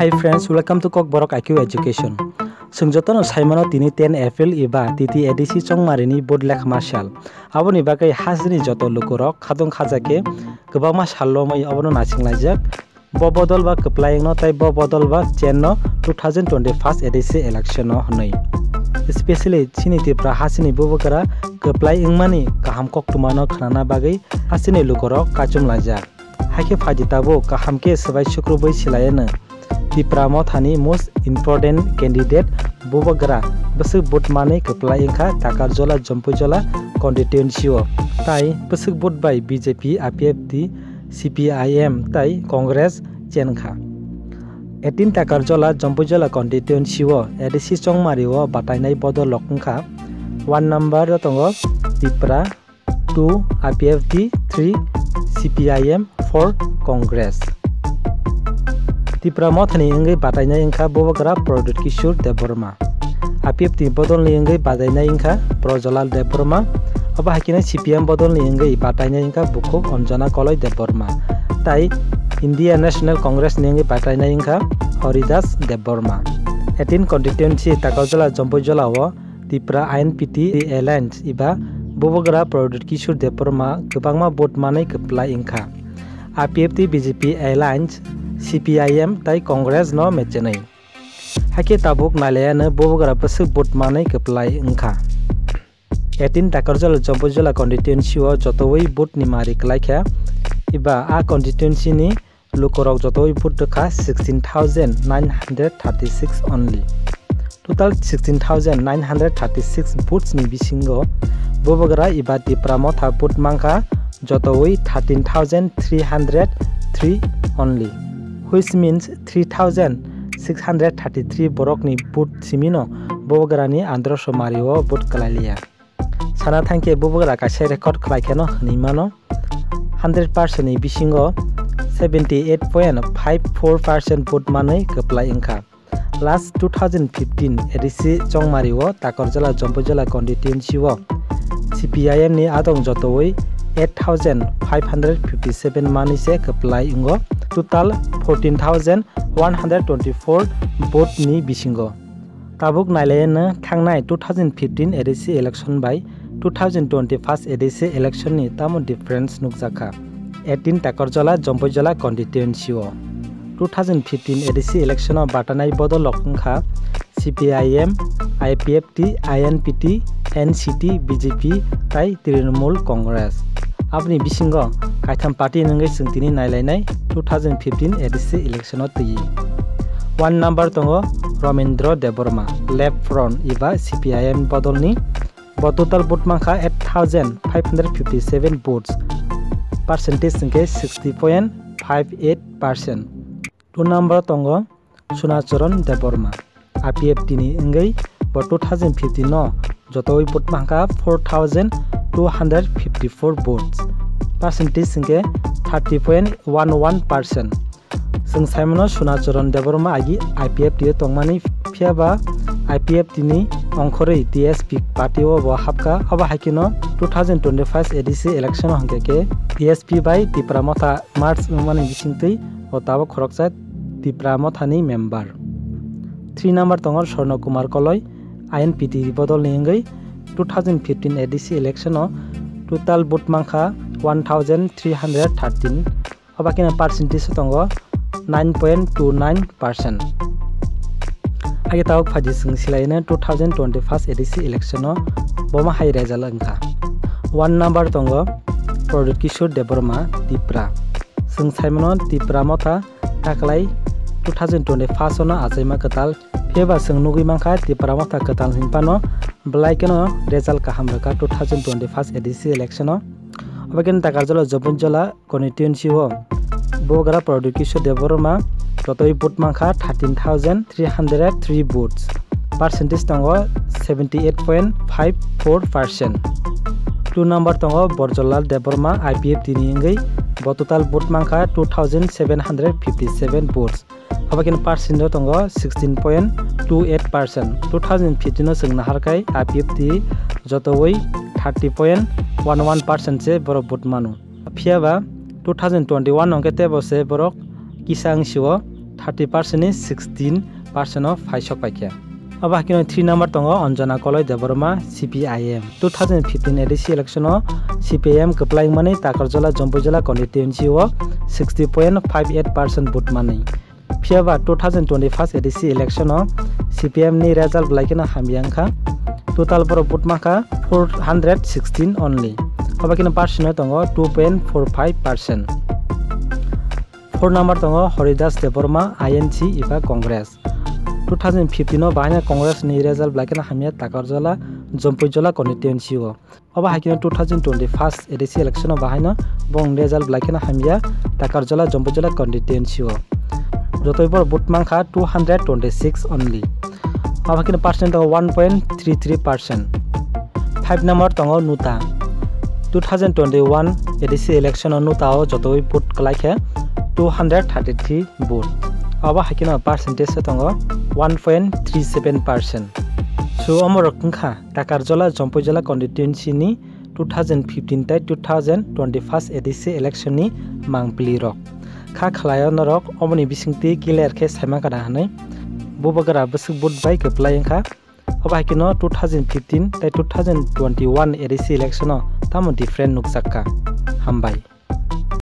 Hi friends, welcome to Kok Borok IQ Education. Sungjotono saimano tini 10 April iba titi edisi chongmarini bodlek masal. Aboni bagai hasini joto lukurok khadong khajake kwbangma sallomai abono nasinglajak. Bo bodol ba keplaying no tai bo bodol ba chenno 2021 edisi election no honai. Especially chini tipra hasini bubukara keplay ingmani kaham kok tumano khanana bagai hasini lukurok kachum lajak. Hake fajitabo kahamke sebai sukrubai silayana. Tipra mothani most important candidate bubagara besuk bot mane keplai ingkha takarjola jompujola constituency tai besuk bot by BJP APFD CPIM tai Congress chenkha 18 takarjola jompujola constituency edisi chongmari batainai bodol lokungkha 1 number tongo Tipra 2 APFD 3 CPIM 4 Congress. Tipra mothani ingai bataina ingkha bobagara Produt Kishore Deborma. APFD bodol ni ingai bataina ingkha Projolal Deborma. Aba hakina CPM bodol ni ingai bataina ingkha Bukuk Anjana Koloi Deborma. Tai India National Congress ni ingai bataina ingkha Haridas Deborma. 18 constituency Takajola Jompojola wo Tipra INPT Alliance iba bobagara Produt Kishore Deborma kwbangma bot manai keplai ingkha. APFD BJP Alliance CPIM tai Congress no mechenai. Hake tabuk nalayana bobogara besuk bot manai keplai ingkha. 18 takarjola jompojola constituency o jotoi bot ni mari klaikha. Iba a constituency ni lukorok jotoi bot kha 16,936 only. Total 16,936 votes ni bisingo bobogara iba Tipra motha bot mangkha jotoi 13,303 only. Which means 3,633 borok ni boot simino bobogara ni andro somari o boot kalailia. Sana thanke bobogara kaise record khlaikeno nimano 100% ni bisingo 78.54% boot manai keplai ingkha. Last 2015 edisi chongmari o takarjola jompojola constituency o CPIM ni adong jotoi 8,557 mani se keplai ingo. Total 14,124 vote ni bisingo. Tabuk nailayana thangnai 2015 edisi election by 2021 edisi election ni tamo difference nukjaka. 18 takarjola jompojola constituency o 2015 edisi election o batanai bodol lokungkha CPIM IPFD INPT NCT BJP tai Trinamool Congress. Abni bisingo kaitham party nungai sungtini nailainai 2015 edisi election o tui 1 number tongo Ramendra Deborma left front iba CPIM bodolni bo total vote mangkha 8,557 votes percentage singke 60.58%. 2 number tongo Sunacharan Deborma APFD ni ingai bo 2015 no jotoi vote mangkha 4,254 votes percentage singke 30.11%. Sung saimono Sunacharan Deborma agi IPFD tongmani phiaba IPFD ni ongkhorei TSP party o bo hapka aba hakino 2025 edisi election hongkeke TSP by Tipra motha March mani bisingtei o tabo khoroksa Tipra mothani member. 3 number tongo Swarno Kumar Koloi INPT bodol ni ingai 2015 edisi election o total vote mangkha 1,313 abakina percentage tongo 9.29%. Age tawuk phaji sung silaina 2021 edisi election o boma high result angkha. 1 number tongo Produt Kishore Deborma Tipra sung saimono Tipra motha taklai 2021 no achaima katal pheba sung nugui mangkha Tipra motha katal hinpano blaikeno result kaham raka 2021 edisi election o abaken takarjola jompojola constituency o bogara Produt Kishore Deborma jotoi vote mangkha 13,303 votes percentage tongo 78.54%. 2 number tongo Borjolal Deborma IPFD ni ingai bo total vote mangkha 2,757 votes abaken percent tongo 16.28%. 2015 no sung naharkai IPFD jotoi 30.11% se borok vote manu phiaba 2021 ongkete bose borok kisang siwo 30% ni 16% of faisok paikya. Aba hakino 3 number tongo Anjana Koloi Deborma CPIM 2015 ADC election o CPIM keplai mani Takarjala Jompojala constituency o 60.58% vote mani. Phiaba 2021 ADC election o CPM ni result blaikena hamyangkha total pro vote maka 416 only. Aba kino percent tongo 2.45%. 4 number tongo Horidas Deborma INC iba Congress 2015 bahanya Congress ni result blaikena hamya Takarjala Jompojala constituency o. Aba hakino 2021 ADC election o bahanya bong result blaikena hamya Takarjala Jompojala constituency o. Jotoibor vote mangkha 226 only. Aba kino percent 1.33%. 5 number tongo Nuta 2021 ADC election o Nuta o jotoi vote kalaikhe 233 vote. Aba hakino percentage tongo 1.37%. So amor kungkha Takarjala Jompojala constituency ni 2015 tai 2021 ADC election ni mangpili rok. Kha khlayo norok omoni bisingti clear khe saima kada hanai bobagara busuk bot bai keplai kha aba hakino 2015 tai 2021 ADC election o tamo different nukjakka hambai.